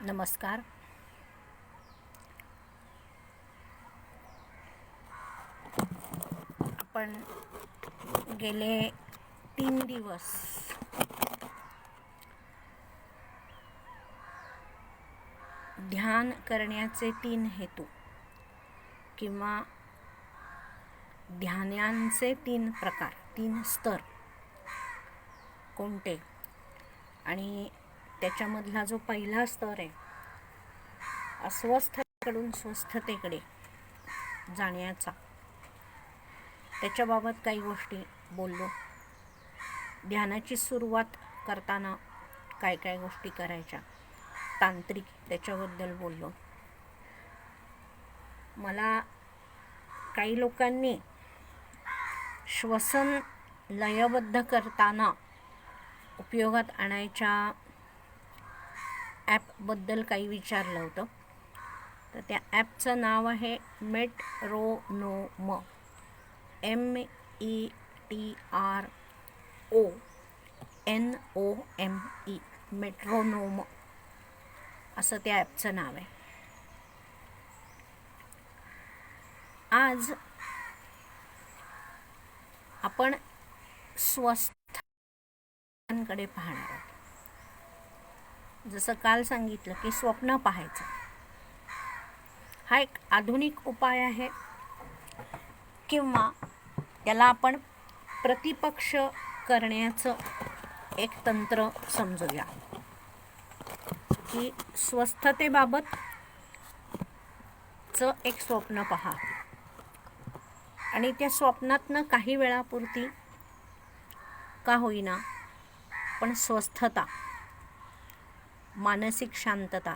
नमस्कार. आपण गेले 3 दिवस ध्यान करण्याचे 3 हेतू किंवा ध्यानांचे 3 प्रकार, 3 स्तर कोणते, आणि त्याच्यामधला जो पहिला स्तर आहे अस्वस्थतेकडून स्वस्थतेकडे जाण्याचा, त्याच्याबाबत काही गोष्टी बोललो. ध्यानाची सुरुवात करताना काय काय गोष्टी करायच्या, तांत्रिक, त्याच्याबद्दल बोललो. मला काही लोकांनी श्वसन लयबद्ध करताना उपयोगात आणायच्या ॲपबद्दल काही विचारलं होतं. तर त्या ॲपचं नाव आहे मेट्रोनोम, METRONOME, मेट्रोनोम असं त्या ॲपचं नाव आहे. आज आपण स्वस्थांकडे पाहणार आहोत. जसं काल सांगितलं की स्वप्न पाहायचं हा एक आधुनिक उपाय आहे, किंवा त्याला आपण प्रतिपक्ष करण्याचं एक तंत्र समजूया. की स्वस्थतेबाबतचं एक स्वप्न पहा आणि त्या स्वप्नातनं काही वेळापुरती का होईना पण स्वस्थता, मानसिक शांतता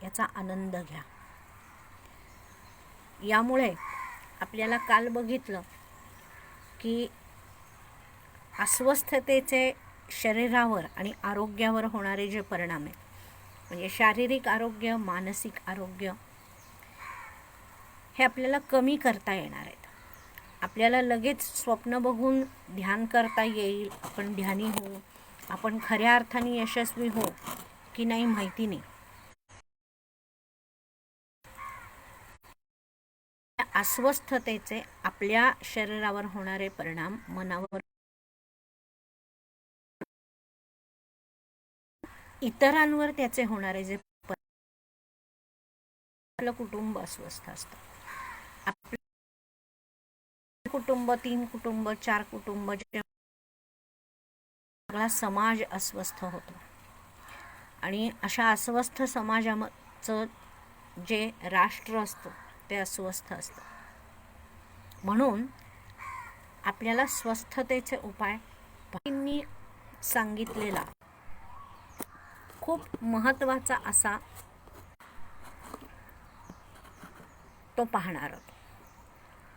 याचा आनंद घ्या. यामुळे आपल्याला काल बघितलं की अस्वस्थतेचे शरीरावर आणि आरोग्यावर होणारे जे परिणाम आहेत, म्हणजे शारीरिक आरोग्य, मानसिक आरोग्य, हे आपल्याला कमी करता येणार आहेत. आपल्याला लगेच स्वप्न बघून ध्यान करता येईल, आपण ध्यानी होऊ, आपण खऱ्या अर्थाने यशस्वी हो की नाही माहिती नाही. अस्वस्थतेचे आपल्या शरीरावर होणारे परिणाम, मनावर, इतरांवर त्याचे होणारे जे आपलं कुटुंब अस्वस्थ असतं, आपलं कुटुंब, 3 कुटुंब, 4 कुटुंब, सगळा समाज अस्वस्थ होतो. आणि अशा अस्वस्थ समाजाचं जे राष्ट्र असतं ते अस्वस्थ असतं. म्हणून आपल्याला स्वस्थतेचे उपाय मी सांगितलेला खूप महत्त्वाचा असा तो पाहणार आहोत.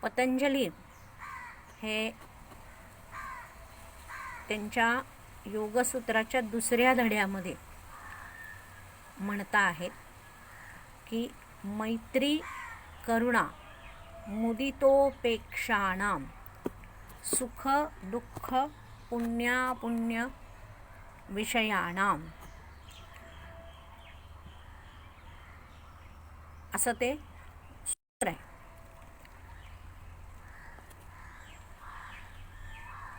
पतंजली हे त्यांच्या योगसूत्राच्या 2ऱ्या धड्यामध्ये म्हणता आहेत की मैत्री, करुणा, मुदितोपेक्षाणाम, सुख दुःख, पुण्यापुण्य विषयाणाम, असं ते सूत्र आहे.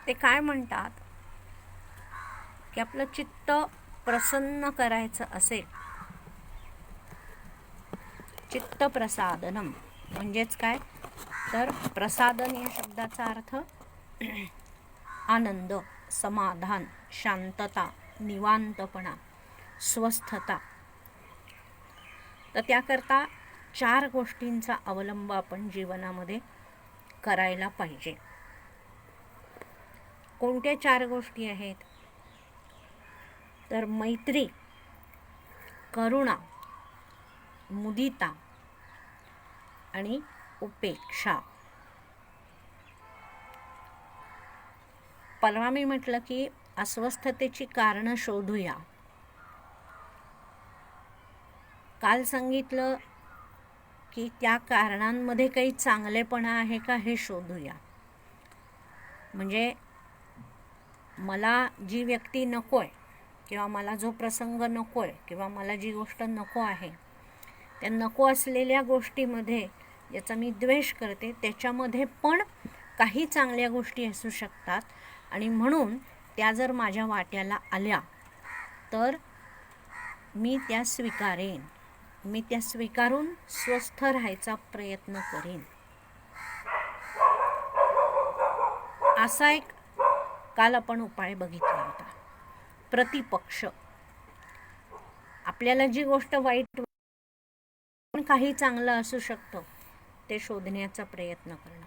ते काय म्हणतात की आपलं चित्त प्रसन्न करायचं असेल, चित्त प्रसादनम म्हणजेच काय, तर प्रसादन या शब्दाचा अर्थ आनंद, समाधान, शांतता, निवांतपणा, स्वस्थता. तर त्याकरता 4 गोष्टींचा अवलंब आपण जीवनामध्ये करायला पाहिजे. कोणत्या 4 गोष्टी आहेत, तर मैत्री, करुणा, मुदिता आणि उपेक्षा. परवा मी म्हटलं की अस्वस्थतेची कारणं शोधूया. काल सांगितलं की त्या कारणांमध्ये काही चांगलेपणा आहे का हे शोधूया. म्हणजे मला जी व्यक्ती नको आहे किंवा मला जो प्रसंग नको आहे किंवा मला जी गोष्ट नको आहे, त्या नको असलेल्या गोष्टीमध्ये ज्याचा मी द्वेष करते त्याच्यामध्ये पण काही चांगल्या गोष्टी असू शकतात आणि म्हणून त्या जर माझ्या वाट्याला आल्या तर मी त्या स्वीकारेन, मी त्या स्वीकारून स्वस्थ राहायचा प्रयत्न करेन. असा एक काल आपण उपाय बघितला होता. प्रतिपक्ष, आपल्याला जी गोष्ट वाईट पण काही चांगलं असू शकतं ते शोधण्याचा प्रयत्न करणं.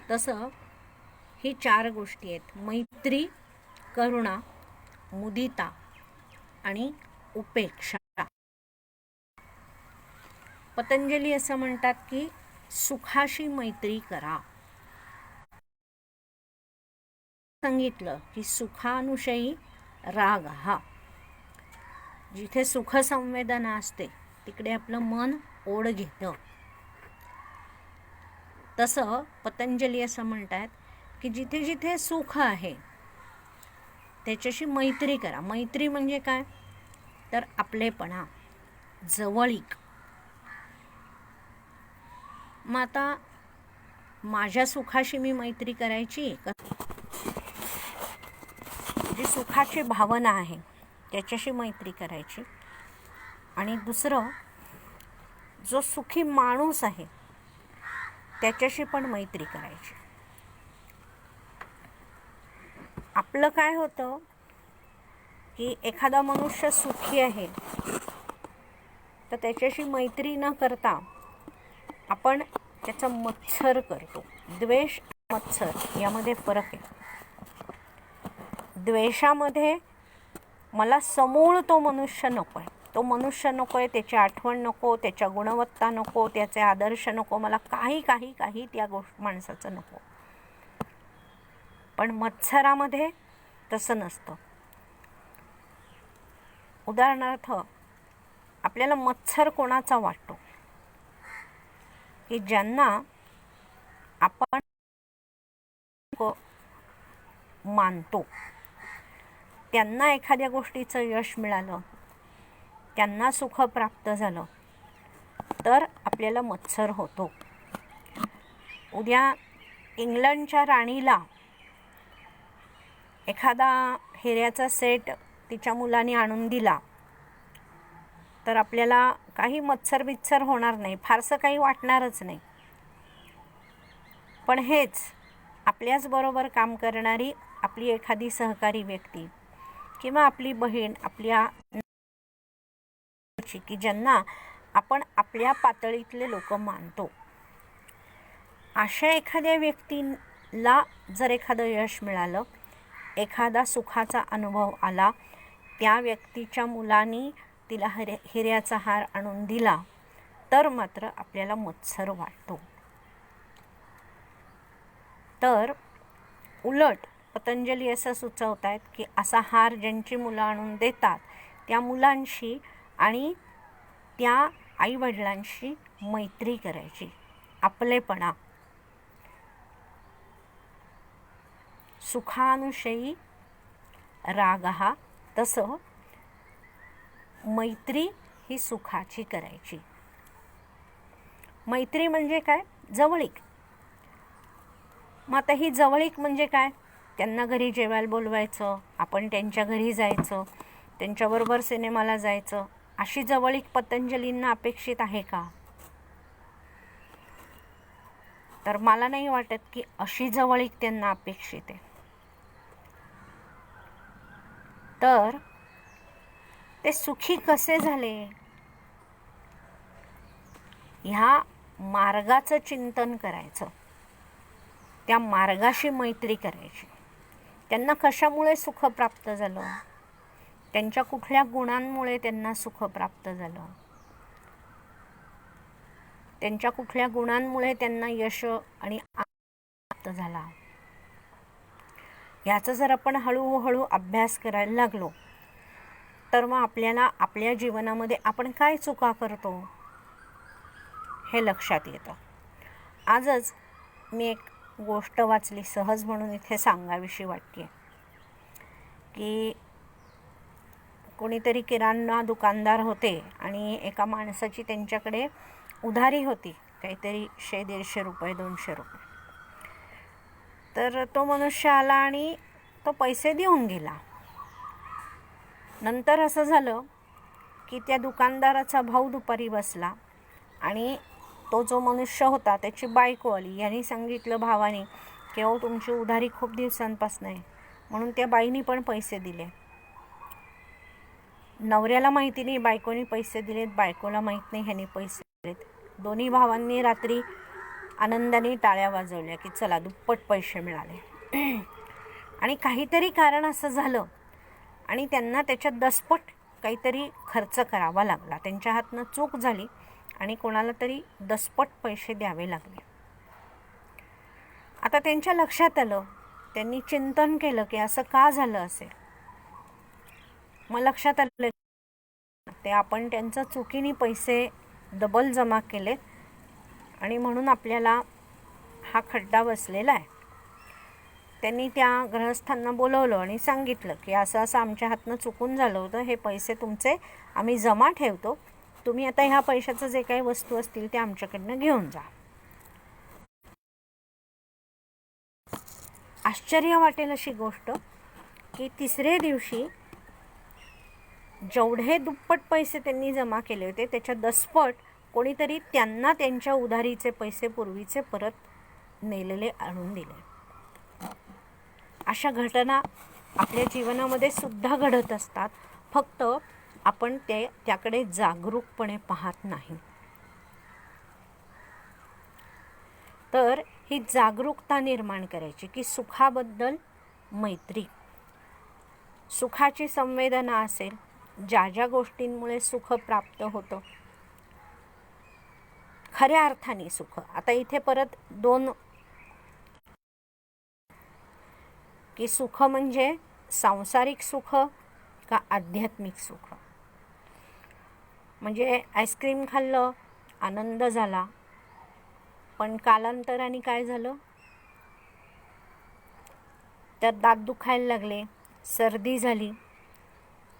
तसं ही 4 गोष्टी आहेत: मैत्री, करुणा, मुदिता आणि उपेक्षा. पतंजली असं म्हणतात की सुखाशी मैत्री करा. सांगितलं की सुखानुषयी राग हा, जिथे सुख संवेदना असते तिकडे आपलं मन ओढ घेतं. तसं पतंजली असं म्हणतात की जिथे जिथे सुख आहे त्याच्याशी मैत्री करा. मैत्री म्हणजे काय तर आपलेपणा, जवळीक. मग आता माझ्या सुखाशी मी मैत्री करायची का, जी सुखाची भावना आहे त्याच्याशी मैत्री करायची, आणि दुसरं जो सुखी माणूस आहे त्याच्याशी पण मैत्री करायची. आपलं काय होतं की एखादा मनुष्य सुखी आहे तर त्याच्याशी मैत्री न करता आपण त्याचा मत्सर करतो. द्वेष, मत्सर यामध्ये फरक आहे. द्वेषामध्ये मला समूळ तो मनुष्य नको आहे, तो मनुष्य नको आहे, त्याची आठवण नको, त्याच्या गुणवत्ता नको, त्याचे आदर्श नको, मला काही काही काही त्या माणसाचं नको. पण मत्सरामध्ये तसं नसतं. उदाहरणार्थ आपल्याला मत्सर कोणाचा वाटतो की ज्यांना आपण मानतो, त्यांना एखाद्या गोष्टीचं यश मिळालं, त्यांना सुख प्राप्त झालं तर आपल्याला मत्सर होतो. उद्या इंग्लंडच्या राणीला एखादा हिऱ्याचा सेट तिच्या मुलाने आणून दिला तर आपल्याला काही मत्सर बित्सर होणार नाही, फारसं काही वाटणारच नाही. पण हेच आपल्याच बरोबर काम करणारी आपली एखादी सहकारी व्यक्ती किंवा आपली बहीण, आपल्या की ज्यांना आपण आपल्या पातळीतले लोक मानतो, अशा एखाद्या व्यक्तीला जर एखादं यश मिळालं, एखादा सुखाचा अनुभव आला, त्या व्यक्तीच्या मुलांनी तिला हिऱ्याचा हार आणून दिला तर मात्र आपल्याला मत्सर वाटतो. तर उलट पतंजली असं सुचवत आहेत की असा हार ज्यांची मुलं आणून देतात त्या मुलांशी आणि त्या आईवडिलांशी मैत्री करायची, आपलेपणा. सुखानुषयी राग हा, तसं मैत्री ही सुखाची करायची. मैत्री म्हणजे काय, जवळीक. मग आता ही जवळीक म्हणजे काय, त्यांना घरी जेवायला बोलवायचं, आपण त्यांच्या घरी जायचं, त्यांच्याबरोबर सिनेमाला जायचं, अशी जवळीक पतंजलींना अपेक्षित आहे का? तर मला नाही वाटत की अशी जवळीक त्यांना अपेक्षित आहे. तर ते सुखी कसे झाले, ह्या मार्गाचं चिंतन करायचं, त्या मार्गाशी मैत्री करायची. त्यांना कशामुळे सुख प्राप्त झालं, त्यांच्या कुठल्या गुणांमुळे त्यांना सुख प्राप्त झालं, त्यांच्या कुठल्या गुणांमुळे त्यांना यश आणि प्राप्त झाला, ह्याचा जर आपण हळूहळू अभ्यास करायला लागलो तर मग आपल्याला आपल्या जीवनामध्ये आपण काय चुका करतो हे लक्षात येतं. आजच मी एक गोष्ट वाचली, सहज म्हणून इथे सांगावीशी वाटते की कोणीतरी किराणा दुकानदार होते आणि एका माणसाची त्यांच्याकडे उधारी होती, काहीतरी 100-150 रुपये, 200 रुपये. तर तो मनुष्य आला आणि तो पैसे देऊन गेला. नंतर असं झालं की त्या दुकानदाराचा भाऊ दुपारी बसला आणि तो जो मनुष्य होता त्याची बायको आली. यांनी सांगितलं भावाने की अहो तुमची उधारी खूप दिवसांपासून आहे, म्हणून त्या बाईनी पण पैसे दिले. नवऱ्याला माहिती नाही बायकोनी पैसे दिलेत, बायकोला माहीत नाही ह्याने पैसे दिलेत. दोन्ही भावांनी रात्री आनंदाने टाळ्या वाजवल्या की चला दुप्पट पैसे मिळाले. आणि काहीतरी कारण असं झालं आणि त्यांना त्याच्यात दसपट काहीतरी खर्च करावा लागला. त्यांच्या हातनं चूक झाली आणि कोणाला तरी दसपट पैसे द्यावे लागले. आता त्यांच्या लक्षात आलं, त्यांनी चिंतन केलं की असं का झालं असेल. मग लक्षात आलं ते आपण त्यांच्या चुकीने पैसे डबल जमा केलेत आणि म्हणून आपल्याला हा खड्डा बसलेला आहे. त्यांनी त्या गृहस्थांना बोलवलं आणि सांगितलं की असं असं आमच्या हातनं चुकून झालं होतं, हे पैसे तुमचे आम्ही जमा ठेवतो, तुम्ही आता ह्या पैशाचं जे काही वस्तू असतील ते आमच्याकडनं घेऊन जा. आश्चर्य वाटेल अशी गोष्ट की तिसरे दिवशी जेवढे दुप्पट पैसे त्यांनी जमा केले होते त्याच्या दसपट कोणीतरी त्यांना त्यांच्या उधारीचे पैसे पूर्वीचे परत नेलेले आणून दिले. अशा घटना आपल्या जीवनामध्ये सुद्धा घडत असतात, फक्त आपण त्याकडे जागरूकपणे पाहत नाही. तर ही जागरूकता निर्माण करायची की सुखाबद्दल मैत्री, सुखाची संवेदना असेल, ज्या ज्या गोष्टींमुळे सुख प्राप्त होतं, खऱ्या अर्थाने सुख. आता इथे परत दोन की सुख म्हणजे सांसारिक सुख का आध्यात्मिक सुख. म्हणजे आईस्क्रीम खाल्लं, आनंद झाला, पण कालांतराने काय झालं, तर दात दुखायला लागले, सर्दी झाली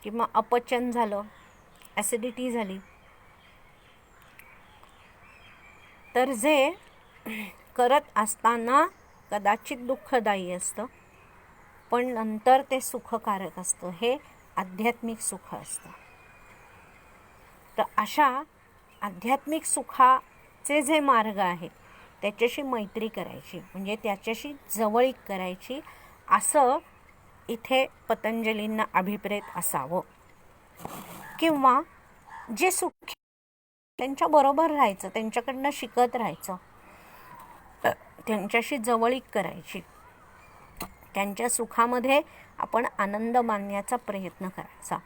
किंवा अपचन झालं, ॲसिडिटी झाली. तर जे करत असताना कदाचित दुःखदायी असतं पण नंतर ते सुखकारक असतं, हे आध्यात्मिक सुख असतं. तर अशा आध्यात्मिक सुखाचे जे मार्ग आहेत त्याच्याशी मैत्री करायची, म्हणजे त्याच्याशी जवळीक करायची, असं इथे पतंजलींना अभिप्रेत असावं. किंवा जे सुख त्यांच्याबरोबर राहायचं, त्यांच्याकडनं शिकत राहायचं, त्यांच्याशी जवळीक करायची, त्यांच्या सुखामध्ये आपण आनंद मानण्याचा प्रयत्न करायचा,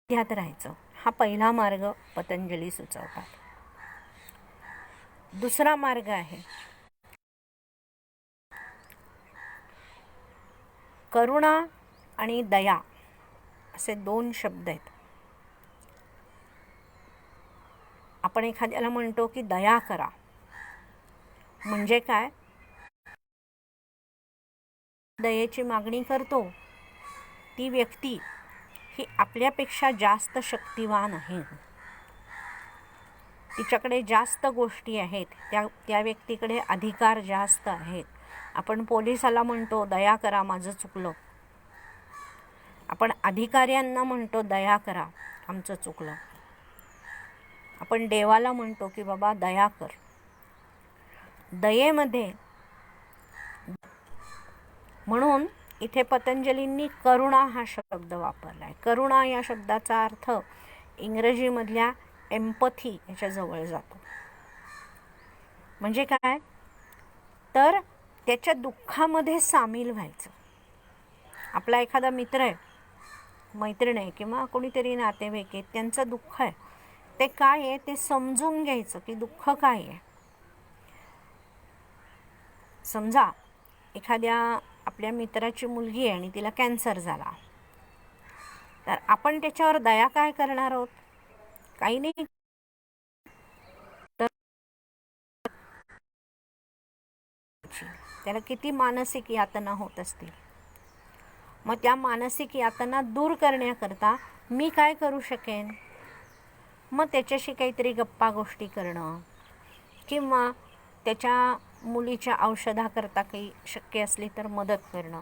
ध्यात राहायचं. हा पहिला मार्ग पतंजली सुचवतात. दुसरा मार्ग आहे करुणा आणि दया, असे दोन शब्द आहेत. आपण एखाद्याला म्हणतो की दया करा, म्हणजे काय, दयेची मागणी करतो ती व्यक्ती ही आपल्यापेक्षा जास्त शक्तिवान आहे, तिच्याकडे जास्त गोष्टी आहेत, त्या व्यक्तीकडे अधिकार जास्त आहेत. आपण पोलिसाला म्हणतो दया करा माझं चुकलं, आपण अधिकाऱ्यांना म्हणतो दया करा आमचं चुकलं, आपण देवाला म्हणतो की बाबा दया कर. दयेमध्ये म्हणून इथे पतंजलींनी करुणा हा शब्द वापरला आहे. करुणा या शब्दाचा अर्थ इंग्रजीमधल्या एम्पथी याच्या जवळ जातो. म्हणजे काय, तर त्याच्या दुःखामध्ये सामील व्हायचं. आपला एखादा मित्र आहे, मैत्रीण आहे किंवा कोणीतरी नातेवाईक आहे, त्यांचं दुःख आहे, ते काय आहे ते समजून घ्यायचं की दुःख काय आहे. समजा एखाद्या आपल्या मित्राची मुलगी आहे आणि तिला कॅन्सर झाला, तर आपण त्याच्यावर दया काय करणार आहोत, काही नाही. त्याला किती मानसिक यातना होत असतील. मग त्या मानसिक यातना दूर करण्याकरता मी काय करू शकेन? मग त्याच्याशी काहीतरी गप्पा गोष्टी करणं, किंवा त्याच्या मुलीच्या औषधाकरता काही शक्य असली तर मदत करणं,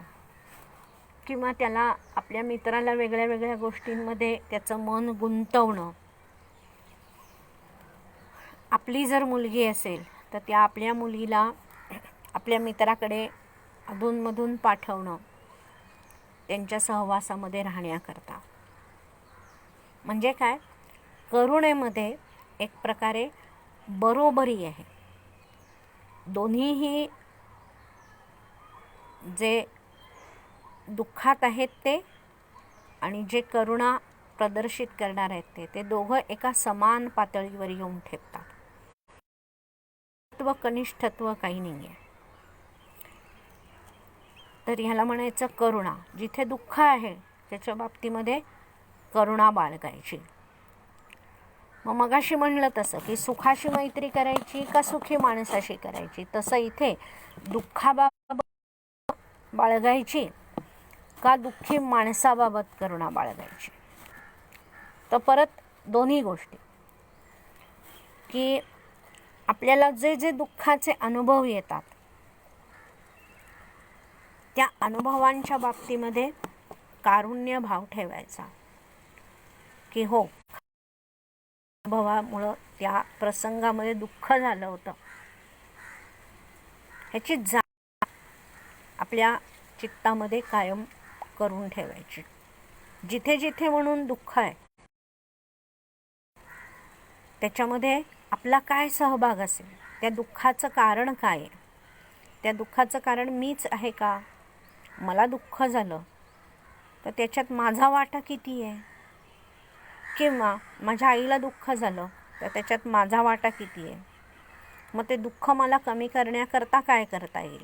किंवा त्याला आपल्या मित्राला वेगळ्या वेगळ्या गोष्टींमध्ये त्याचं मन गुंतवणं. आपली जर मुलगी असेल तर त्या आपल्या मुलीला आपल्या मित्राकडे अधूनमधून पाठवणं, त्यांच्या सहवासामध्ये राहण्याकरता. म्हणजे काय? करुणेमध्ये एक प्रकारे बरोबरी आहे. दोन्हीही जे दुःखात आहेत ते आणि जे करुणा प्रदर्शित करणार आहेत ते दोघं एका समान पातळीवर येऊन ठेपतात. कनिष्ठत्व काही नाही आहे. तर ह्याला म्हणायचं करुणा. जिथे दुःख आहे त्याच्या बाबतीमध्ये करुणा बाळगायची. मग मगाशी म्हणलं तसं की सुखाशी मैत्री करायची का सुखी माणसाशी करायची, तसं इथे दुःखाबाबत बाळगायची का दुःखी माणसाबाबत करुणा बाळगायची. तर परत दोन्ही गोष्टी की आपल्याला जे जे दुःखाचे अनुभव येतात त्या अनुभवांच्या बाबतीमध्ये कारुण्य भाव ठेवायचा की हो, अनुभवामुळं त्या प्रसंगामध्ये दुःख झालं होतं ह्याची जाण आपल्या चित्तामध्ये कायम करून ठेवायची. जिथे जिथे म्हणून दुःख आहे त्याच्यामध्ये आपला काय सहभाग असेल, त्या दुःखाचं कारण काय आहे, त्या दुःखाचं कारण मीच आहे का? मला दुःख झालं तर त्याच्यात माझा वाटा किती आहे, किंवा माझ्या आईला दुःख झालं तर त्याच्यात माझा वाटा किती आहे. मग ते दुःख मला कमी करण्याकरता काय करता येईल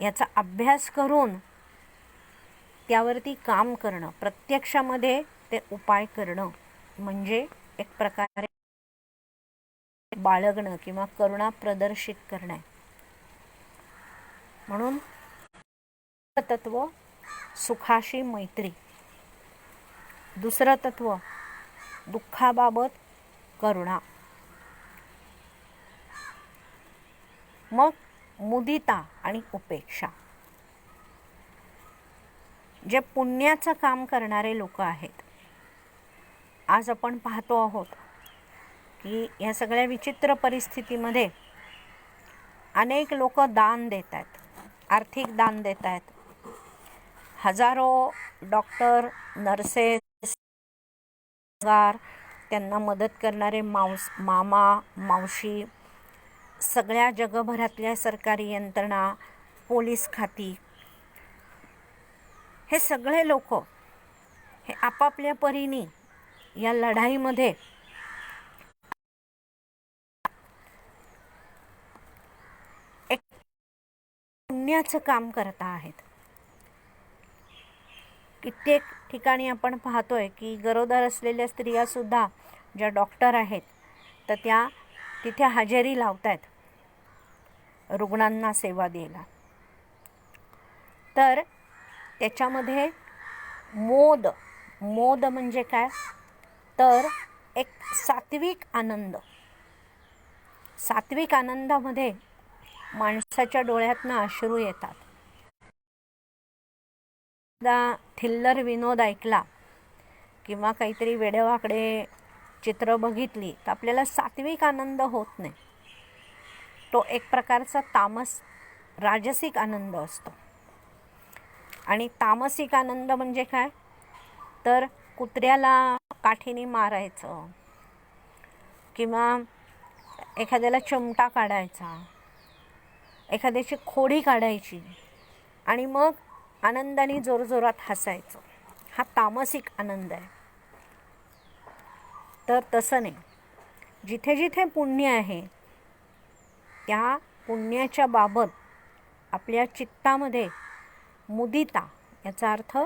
याचा अभ्यास करून त्यावरती काम करणं, प्रत्यक्षामध्ये ते उपाय करणं म्हणजे एक प्रकारे बाळगणं किंवा करुणा प्रदर्शित करणे. म्हणून तत्व सुखाशी मैत्री, दुसरं तत्व दुःखाबाबत करुणा, मग मुदिता आणि उपेक्षा. जे पुण्याचं काम करणारे लोक आहेत, आज आपण पाहतो आहोत की या सगळ्या विचित्र परिस्थितीमध्ये अनेक लोक दान देत आहेत, आर्थिक दान देत आहेत. हजारो डॉक्टर, नर्सेस, त्यांना मदत करणारे मामा, मावशी, सगळ्या जगभरातल्या सरकारी यंत्रणा, पोलीस खाती, हे सगळे लोक हे आपापल्या परीने या लढाईमध्ये एक पुण्याचं काम करता आहेत. कित्येक ठिकाणी आपण पाहतोय की गरोदर असलेल्या स्त्रिया सुद्धा ज्या डॉक्टर आहेत तर त्या तिथे हजेरी लावतायत रुग्णांना सेवा द्यायला. तर त्याच्यामध्ये मोद म्हणजे काय तर एक सात्विक आनंद. सात्विक आनंदामध्ये माणसाच्या डोळ्यातनं अश्रू येतात. थिल्लर विनोद ऐकला किंवा काहीतरी वेडेवाकडे चित्र बघितली तर आपल्याला सात्विक आनंद होत नाही. तो एक प्रकारचा राजसिक आनंद असतो. आणि तामसिक आनंद म्हणजे काय तर कुत्र्याला काठीने मारायचं किंवा एखाद्याला चिमटा काढायचा, एखाद्याची खोडी काढायची आणि मग आनंदाने जोरजोरात हसायचं, हा तामसिक आनंद आहे. तर तसं नाही. जिथे जिथे पुण्य आहे त्या पुण्याच्या बाबत आपल्या चित्तामध्ये मुदिता, याचा अर्थ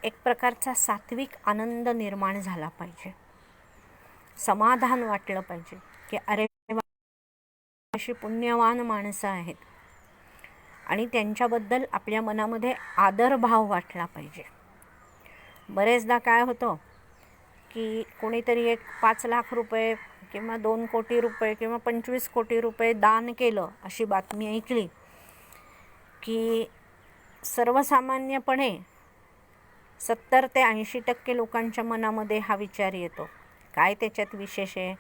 एक प्रकारचा सात्विक आनंद निर्माण झाला पाहिजे. समाधान वाटलं पाहिजे की अरे अशी पुण्यवान माणसं आहेत आणि त्यांच्याबद्दल आपल्या मनामध्ये आदरभाव वाटला पाहिजे. बरेचदा काय होतं की कोणीतरी एक 5 लाख रुपये किंवा 2 कोटी रुपये किंवा 25 कोटी रुपये दान केलं अशी बातमी ऐकली की सर्वसामान्यपणे 70 ते 80% लोकांच्या मनामध्ये हा विचार येतो, काय त्याच्यात विशेष आहे,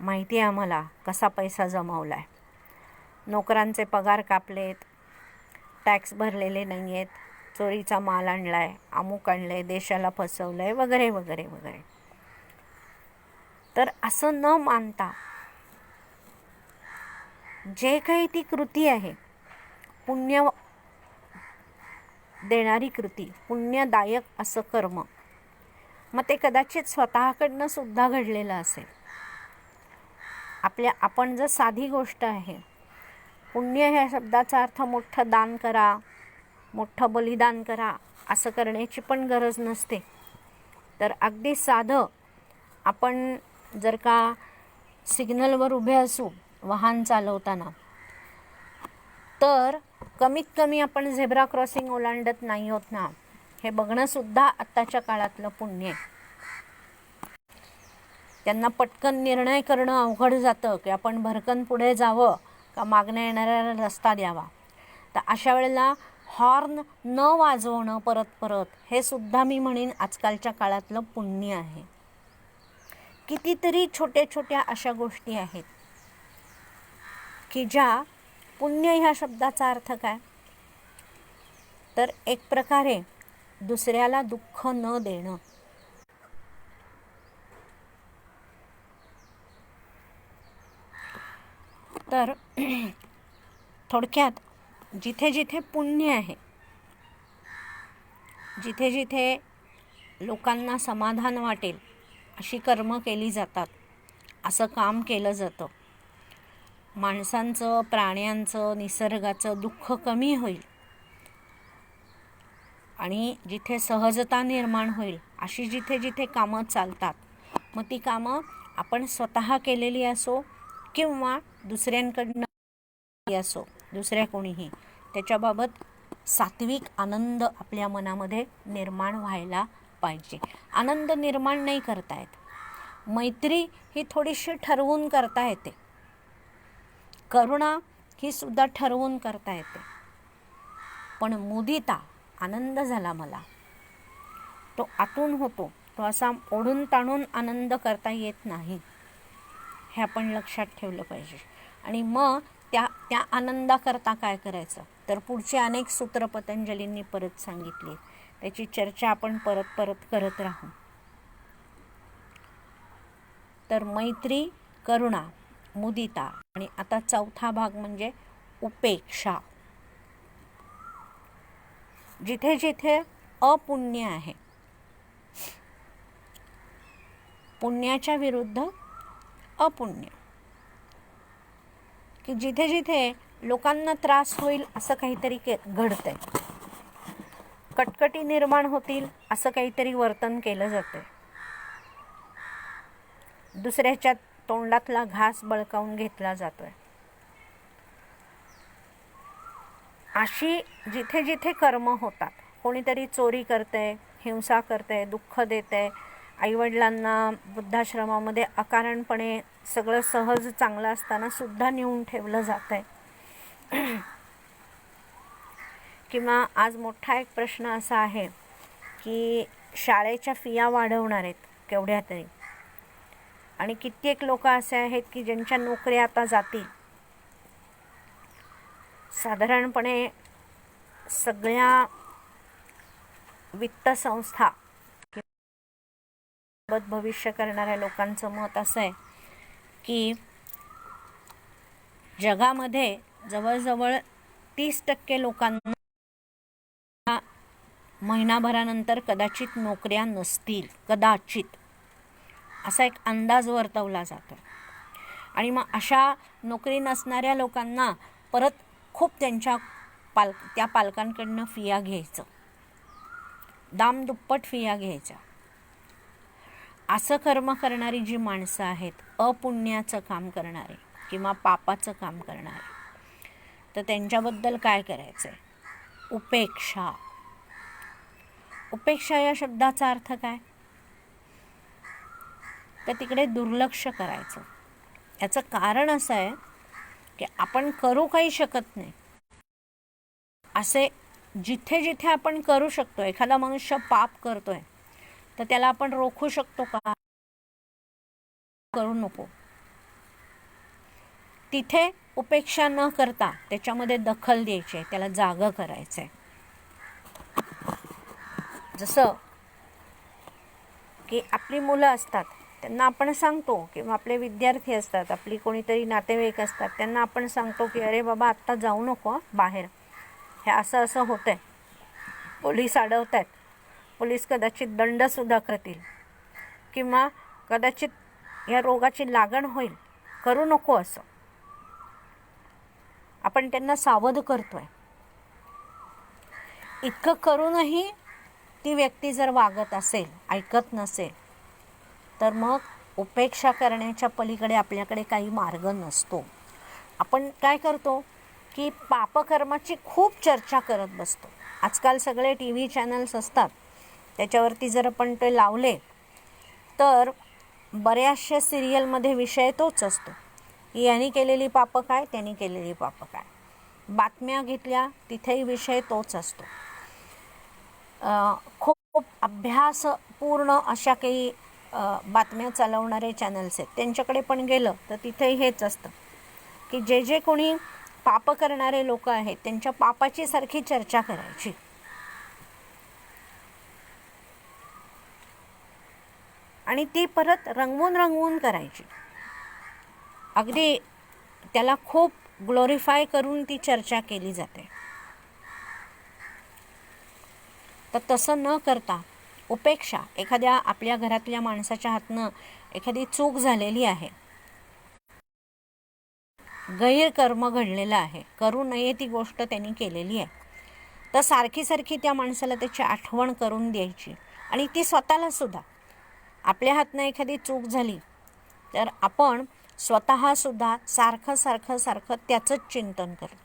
माहिती आहे आम्हाला कसा पैसा जमवला आहे, नोकरांचे पगार कापलेत, टॅक्स भरलेले नाही आहेत, चोरीचा माल आणला आहे, अमुक आणलं आहे, देशाला फसवलं आहे, वगैरे वगैरे वगैरे. तर असं न मानता जे काही ती कृती आहे, पुण्य देणारी कृती, पुण्यदायक असं कर्म, मग ते कदाचित स्वतःकडनं सुद्धा घडलेलं असेल. आपण जर साधी गोष्ट आहे, पुण्य ह्या शब्दाचा अर्थ मोठं दान करा, मोठं बलिदान करा असं करण्याची पण गरज नसते. तर अगदी साधं आपण जर का सिग्नलवर उभे असू वाहन चालवताना, तर कमीत कमी आपण झेब्रा क्रॉसिंग ओलांडत नाही होत ना, हे बघणं सुद्धा आत्ताच्या काळातलं पुण्य आहे. त्यांना पटकन निर्णय करणं अवघड जातं की आपण भरकन पुढे जावं का मागण्या येणाऱ्याला रस्ता द्यावा. तर अशा वेळेला हॉर्न न वाजवणं परत परत, हे सुद्धा मी म्हणेन आजकालच्या काळातलं पुण्य आहे. कितीतरी छोट्या छोट्या अशा गोष्टी आहेत की ज्या पुण्य ह्या शब्दाचा अर्थ काय, तर एक प्रकारे दुसऱ्याला दुःख न देणं. तर थोडक्यात जिथे जिथे पुण्य आहे, जिथे जिथे लोकांना समाधान वाटेल अशी कर्म केली जातात, असं काम केलं जातं, माणसांचं, प्राण्यांचं, निसर्गाचं दुःख कमी होईल आणि जिथे सहजता निर्माण होईल अशी जिथे जिथे कामं चालतात, मग ती कामं आपण स्वतः केलेली असो किंवा दुसऱ्यांकडनं असो, दुसऱ्या कोणीही, त्याच्याबाबत सात्विक आनंद आपल्या मनामध्ये निर्माण व्हायला पाहिजे. आनंद निर्माण नाही करता येत, मैत्री ही थोडीशी ठरवून करता येते, करुणा ही सुद्धा ठरवून करता येते, पण मुदिता, आनंद झाला मला, तो आतून होतो, तो असा ओढून ताणून आनंद करता येत नाही, हे आपण लक्षात ठेवलं पाहिजे. आणि मग त्या आनंदाकरता काय करायचं, तर पुढचे अनेक सूत्र पतंजलींनी परत सांगितली, त्याची चर्चा आपण परत परत करत राहू. तर मैत्री, करुणा, मुदिता आणि आता चौथा भाग म्हणजे उपेक्षा. जिथे जिथे अपुण्य आहे, पुण्याच्या विरुद्ध अपुण्य, की जिथे जिथे लोकांना त्रास होईल असं काहीतरी घडतंय, कटकटी निर्माण होतील असं काहीतरी वर्तन केलं जातंय, दुसऱ्याच्या तोंडातला घास बळकावून घेतला जातोय, अशी जिथे जिथे कर्म होतात, कोणीतरी चोरी करतंय, हिंसा करतंय, दुःख देतंय, आईवडिलांना वृद्धाश्रमामध्ये अकारणपणे सगळं सहज चांगलं असताना सुद्धा नेऊन ठेवलं जात आहे. किंवा आज मोठा एक प्रश्न असा आहे की शाळेच्या फिया वाढवणार आहेत केवढ्या तरी, आणि कित्येक लोक असे आहेत की ज्यांच्या नोकऱ्या आता जातील. साधारणपणे सगळ्या वित्त संस्था भविष्य करणाऱ्या लोकांचं मत असं आहे की जगामध्ये जवळजवळ 30% लोकांना महिनाभरानंतर कदाचित नोकऱ्या नसतील, कदाचित असा एक अंदाज वर्तवला जातो. आणि मग अशा नोकरी नसणाऱ्या लोकांना परत खूप त्या पालकांकडनं फिया घ्यायचं, दामदुप्पट फिया घ्यायच्या. असं कर्म करणारी जी माणसं आहेत, अपुण्याचं काम करणारे किंवा पापाचं काम करणारे, तर त्यांच्याबद्दल काय करायचं आहे? उपेक्षा. उपेक्षा या शब्दाचा अर्थ काय? तर तिकडे दुर्लक्ष करायचं. याचं कारण असं आहे की आपण करू काही शकत नाही असे जिथे जिथे आपण करू शकतो. एखादा मनुष्य पाप करतोय तर त्याला आपण रोखू शकतो का? करू नको. तिथे उपेक्षा न करता त्याच्यामध्ये दखल द्यायची आहे, त्याला जागं करायचं आहे. जसं की आपली मुलं असतात, त्यांना आपण सांगतो, किंवा आपले विद्यार्थी असतात, आपली कोणीतरी नातेवाईक असतात, त्यांना आपण सांगतो की अरे बाबा आत्ता जाऊ नको बाहेर, हे असं असं होतंय, पोलीस अडवत आहेत, पोलीस कदाचित दंडसुद्धा करतील, किंवा कदाचित या रोगाची लागण होईल, करू नको असं आपण त्यांना सावध करतोय. इतकं करूनही ती व्यक्ती जर वागत असेल, ऐकत नसेल, तर मग उपेक्षा करण्याच्या पलीकडे आपल्याकडे काही मार्ग नसतो. आपण काय करतो की पापकर्माची खूप चर्चा करत बसतो. आजकाल सगळे टी व्ही चॅनल्स असतात, त्याच्यावरती जर आपण ते लावले तर बऱ्याचशा सिरियलमध्ये विषय तोच असतो की यांनी केलेली पापं काय, त्यांनी केलेली पापं काय. बातम्या घेतल्या तिथेही विषय तोच असतो. खूप अभ्यासपूर्ण अशा काही बातम्या चालवणारे चॅनल्स आहेत, त्यांच्याकडे पण गेलं तर तिथेही हेच असतं की जे जे कोणी पाप करणारे लोक आहेत त्यांच्या पापाची सारखी चर्चा करायची. आणि ती परत रंगवून रंगवून करायची. अगदी त्याला खूप ग्लोरिफाय करून ती चर्चा केली जाते. तर तसं न करता उपेक्षा, एखाद्या आपल्या घरातल्या माणसाच्या हातनं एखादी चूक झालेली आहे, गैरकर्म घडलेलं आहे, करू नये ती गोष्ट त्यांनी केलेली आहे, तर सारखी सारखी त्या माणसाला त्याची आठवण करून द्यायची. आणि ती स्वतःला सुद्धा, आपल्या हातनं एखादी चूक झाली तर आपण स्वतःसुद्धा सारखं सारखं सारखं त्याचंच चिंतन करतो.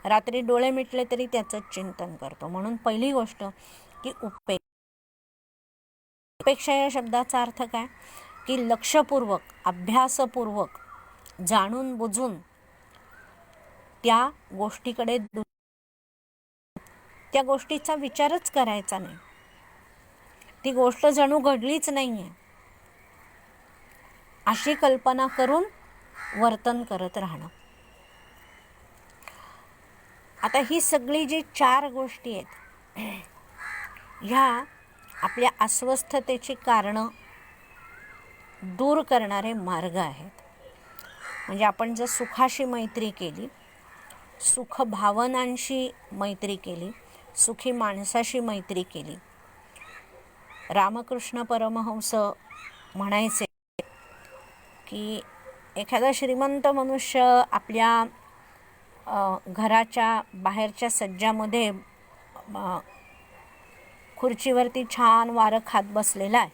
रात्री डोळे मिटले तरी त्याचंच चिंतन करतो. म्हणून पहिली गोष्ट की उपेक्षा या शब्दाचा अर्थ काय की लक्षपूर्वक, अभ्यासपूर्वक, जाणून बुजून त्या गोष्टीकडे, त्या गोष्टीचा विचारच करायचा नाही, ती गोष्ट जणू घडलीच नाहीये अशी कल्पना करून वर्तन करत राहणं. आता ही सगळी जी 4 गोष्टी आहेत, ह्या आपल्या अस्वस्थतेची कारणं दूर करणारे मार्ग आहेत. म्हणजे आपण जर सुखाशी मैत्री केली, सुख भावनांशी मैत्री केली, सुखी माणसाशी मैत्री केली. रामकृष्ण परमहंस म्हणायचे की एखादा श्रीमंत मनुष्य आपल्या घराच्या बाहेरच्या सज्जामध्ये खुर्चीवरती छान वारं खात बसलेला आहे,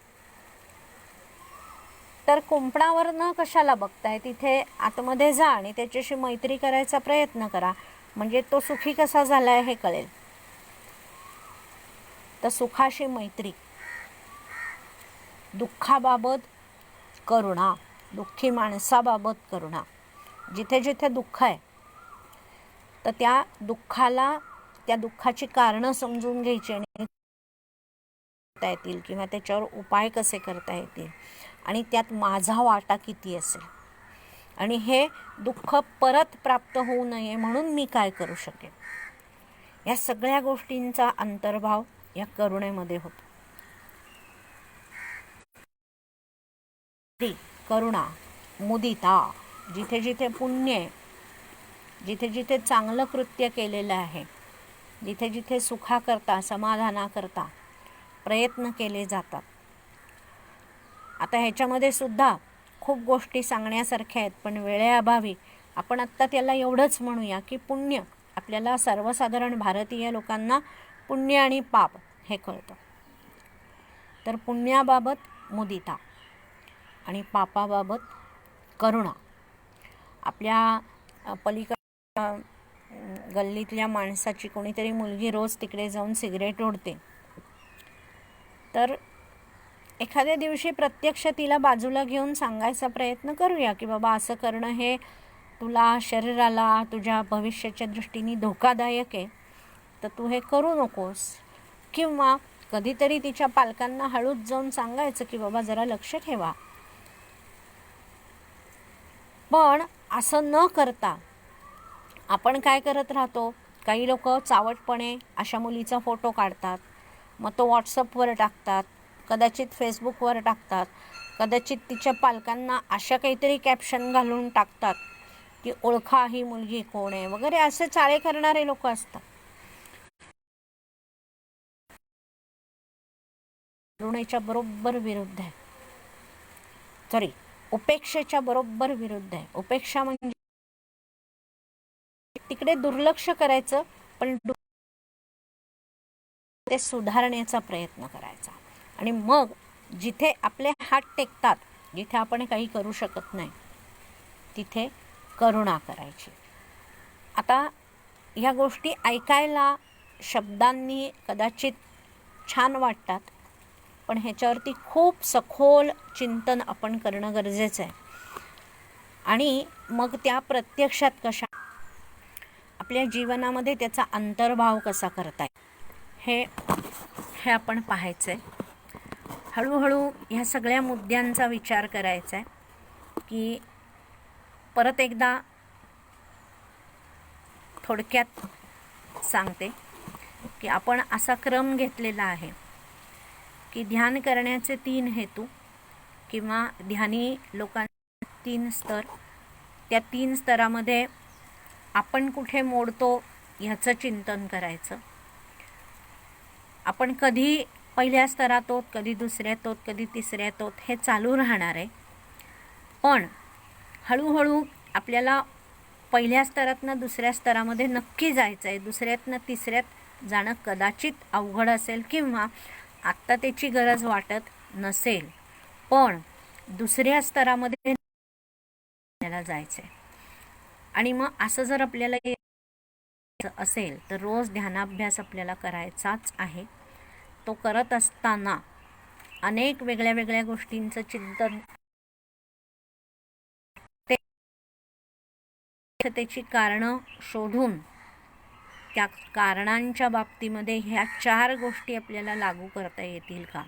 तर कुंपणावर न कशाला बघताय, तिथे आतमध्ये जा आणि त्याच्याशी मैत्री करायचा प्रयत्न करा, म्हणजे तो सुखी कसा झाला आहे हे कळेल. तर सुखाशी मैत्री, दुःखाबाबत करुणा, दुःखी माणसाबाबत करुणा. जिथे जिथे दुःख आहे तर त्या दुःखाला, त्या दुःखाची कारणं समजून घ्यायची आणि करता येतील, किंवा त्याच्यावर उपाय कसे करता येतील, आणि त्यात माझा वाटा किती असेल, आणि हे दुःख परत प्राप्त होऊ नये म्हणून मी काय करू शकेन, या सगळ्या गोष्टींचा अंतर्भाव या करुणेमध्ये होतो. करुणा, मुदिता, जिथे जिथे पुण्य आहे, जिथे जिथे चांगलं कृत्य केलेलं आहे, जिथे जिथे सुखाकरता, समाधानाकरता प्रयत्न केले जातात. आता ह्याच्यामध्ये सुद्धा खूप गोष्टी सांगण्यासारख्या आहेत, पण वेळेअभावी आपण आत्ता त्याला एवढंच म्हणूया की पुण्य. आपल्याला सर्वसाधारण भारतीय लोकांना पुण्य आणि पाप हे कळतं. तर पुण्याबाबत मुदिता आणि पापाबाबत करुणा. आपल्या पलीकडे गल्लीतल्या माणसाची कोणीतरी मुलगी रोज तिकडे जाऊन सिगरेट ओढते, तर एखाद्या दिवशी प्रत्यक्ष तिला बाजूला घेऊन सांगायचा प्रयत्न करूया की बाबा असं करणं हे तुला शरीराला तुझ्या भविष्याच्या दृष्टीने धोकादायक आहे, तर तू हे करू नकोस. किंवा कधीतरी तिच्या पालकांना हळूच जाऊन सांगायचं की बाबा जरा लक्ष ठेवा. पण असं न करता आपण काय करत राहतो, काही लोक चावटपणे अशा मुलीचा फोटो काढतात, मग तो व्हॉट्सअपवर टाकतात, कदाचित फेसबुकवर टाकतात, कदाचित तिच्या पालकांना अशा काहीतरी कॅप्शन घालून टाकतात की ओळखा ही मुलगी कोण आहे वगैरे, असे चाळे करणारे लोक असतात. करुणेच्या बरोबर विरुद्ध आहे, सॉरी उपेक्षेच्या बरोबर विरुद्ध आहे. उपेक्षा म्हणजे तिकडे दुर्लक्ष करायचं, पण ते सुधारण्याचा प्रयत्न करायचा. आणि मग जिथे आपले हात टेकतात, जिथे आपण काही करू शकत नाही, तिथे करुणा करायची. आता ह्या गोष्टी ऐकायला शब्दांनी कदाचित छान वाटतात, पण ह्याच्यावरती खूप सखोल चिंतन आपण करणं गरजेचं आहे. आणि मग त्या प्रत्यक्षात कशा आपल्या जीवनामध्ये त्याचा अंतर्भाव कसा करता येईल हे आपण पाहायचं आहे. हळूहळू ह्या सगळ्या मुद्द्यांचा विचार करायचा आहे. की परत एकदा थोडक्यात सांगते की आपण असा क्रम घेतलेला आहे की ध्यान करण्याचे 3 हेतू किंवा ध्यानी लोकांचे 3 स्तर. त्या 3 स्तरामध्ये आपण कुठे मोडतो ह्याचं चिंतन करायचं. आपण कधी पहिल्या स्तरात आहोत, कधी दुसऱ्यात आहोत, कधी तिसऱ्यात आहोत, हे चालू राहणार आहे. पण हळूहळू आपल्याला पहिल्या स्तरातनं दुसऱ्या स्तरामध्ये नक्की जायचं आहे. दुसऱ्यातनं तिसऱ्यात जाणं कदाचित अवघड असेल किंवा आत्ता त्याची गरज वाटत नसेल, पण दुसऱ्या स्तरामध्ये आपल्याला जायचं आहे. आणि मग असं जर आपल्याला असेल तर रोज ध्यानाभ्यास आपल्याला करायचाच आहे. तो करत असताना अनेक वेगळ्या वेगळ्या गोष्टींचं चिंतन, त्याची कारणं शोधून त्या कारणांच्या बाबतीमध्ये ह्या 4 गोष्टी आपल्याला लागू करता येतील का,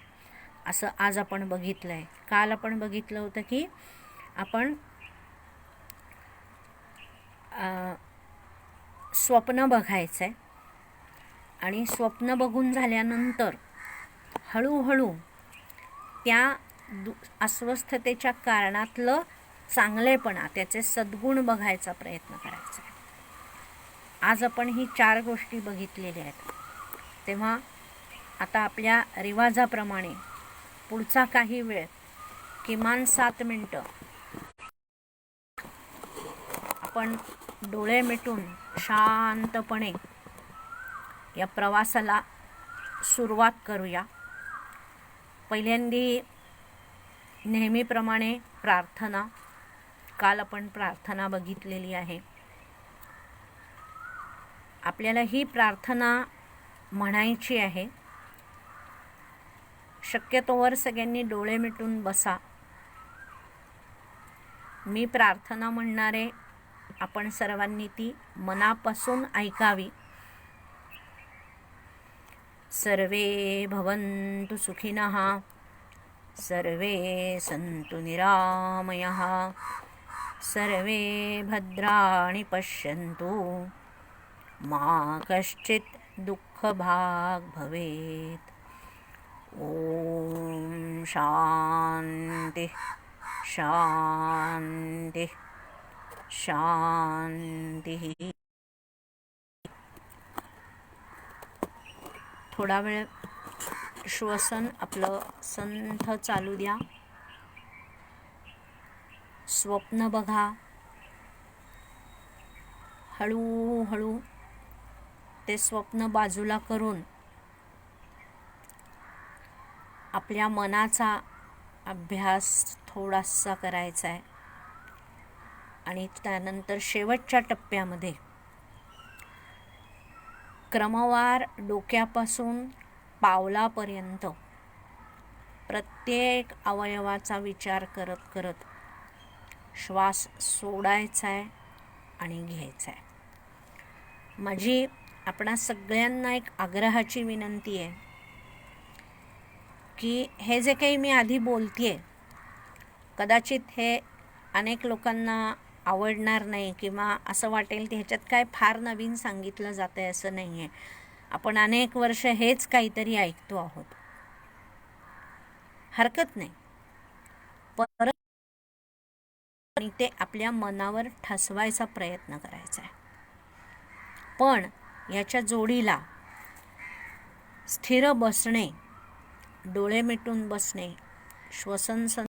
असं आज आपण बघितलं आहे. काल आपण बघितलं होतं की आपण स्वप्न बघायचं आहे आणि स्वप्न बघून झाल्यानंतर हळूहळू त्या अस्वस्थतेच्या कारणातलं चांगलेपणा, त्याचे सद्गुण बघायचा प्रयत्न करायचा आहे. आज आपण ही 4 गोष्टी बघितलेल्या आहेत. तेव्हा आता आपल्या रिवाजाप्रमाणे पुढचा काही वेळ, किमान 7 मिनटं आपण डोळे मिटून शांतपणे या प्रवासाला सुरुवात करूया. पहिल्यांदी नेहमीप्रमाणे प्रार्थना. काल आपण प्रार्थना बघितलेली आहे. आपल्याला ही प्रार्थना म्हणायची आहे. शक्यतोवर सगळ्यांनी डोळे मिटून बसा. मी प्रार्थना म्हणणारे आपण सर्वांनी ती मनापासून ऐकावी. सर्वे भवन्तु सुखिनः, सर्वे सन्तु निरामयः, सर्वे भद्राणि पश्यन्तु, मा कश्चित् दुःखभाग् भवेत्. ओम शांति शांति शांति. थोडा वेळ श्वसन आपलं संथ चालू द्या. स्वप्न बघा. हळूहळू ते स्वप्न बाजूला करून आपल्या मनाचा अभ्यास थोडासा करायचा आहे. आणि त्यानंतर शेवटच्या टप्प्यामध्ये क्रमवार डोक्यापासून पावलापर्यंत प्रत्येक अवयवाचा विचार करत करत श्वास सोडायचा आहे आणि घ्यायचा आहे. माझी आपणा सगळ्यांना एक आग्रहाची विनंती आहे की हे जे काही मी आधी बोलतेय, कदाचित हे अनेक लोकांना आवडणार नाही किंवा असं वाटेल की ह्याच्यात काय फार नवीन सांगितलं जातं आहे, असं नाही आहे. आपण अनेक वर्ष हेच काहीतरी ऐकतो आहोत, हरकत नाही. परत आणि ते आपल्या मनावर ठसवायचा प्रयत्न करायचा आहे. पण याच्या जोडीला स्थिर बसणे, डोळे मिटून बसणे, श्वसन